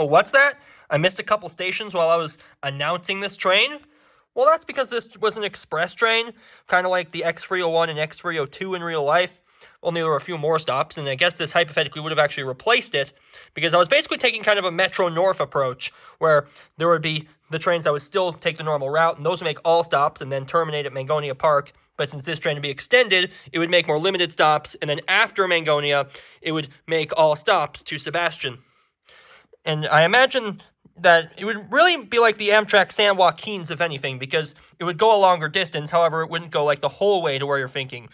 Oh, what's that? I missed a couple stations while I was announcing this train? Well, that's because this was an express train, kind of like the X301 and X302 in real life. Only there were a few more stops, and I guess this hypothetically would have actually replaced it, because I was basically taking kind of a Metro North approach, where there would be the trains that would still take the normal route, and those would make all stops and then terminate at Mangonia Park. But since this train would be extended, it would make more limited stops, and then after Mangonia, it would make all stops to Sebastian. And I imagine that it would really be like the Amtrak San Joaquins, if anything, because it would go a longer distance. However, it wouldn't go like the whole way to where you're thinking.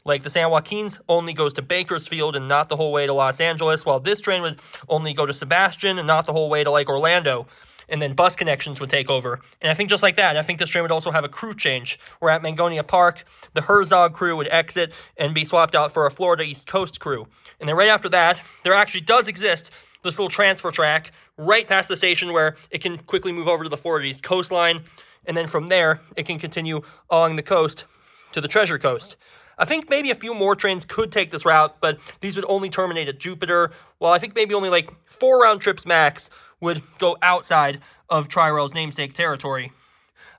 Like the San Joaquins only goes to Bakersfield and not the whole way to Los Angeles, while this train would only go to Sebastian and not the whole way to like Orlando. And then bus connections would take over. And I think just like that, I think this train would also have a crew change, where at Mangonia Park, the Herzog crew would exit and be swapped out for a Florida East Coast crew. And then right after that, there actually does exist this little transfer track right past the station where it can quickly move over to the Florida East Coast line. And then from there, it can continue along the coast to the Treasure Coast. I think maybe a few more trains could take this route, but these would only terminate at Jupiter, while I think maybe only like 4 round trips max would go outside of Tri-Rail's namesake territory.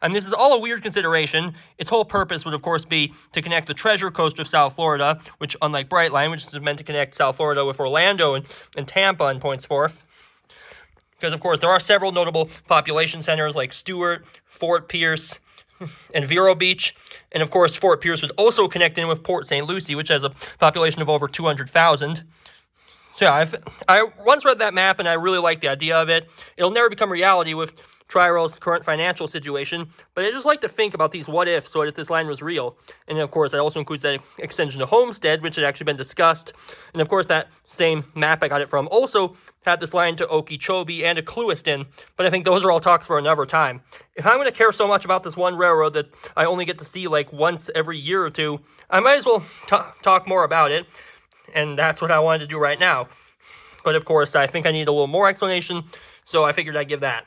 And this is all a weird consideration. Its whole purpose would, of course, be to connect the Treasure Coast with South Florida, which, unlike Brightline, which is meant to connect South Florida with Orlando and Tampa and points forth. Because, of course, there are several notable population centers like Stuart, Fort Pierce, and Vero Beach. And, of course, Fort Pierce would also connect in with Port St. Lucie, which has a population of over 200,000. So, yeah, I once read that map, and I really like the idea of it. It'll never become reality with Tri-Rail's current financial situation, but I just like to think about these what-ifs so that this line was real. And, of course, that also includes that extension to Homestead, which had actually been discussed. And, of course, that same map I got it from also had this line to Okeechobee and to Clewiston, but I think those are all talks for another time. If I'm going to care so much about this one railroad that I only get to see like once every year or two, I might as well talk more about it, and that's what I wanted to do right now. But, of course, I think I need a little more explanation, so I figured I'd give that.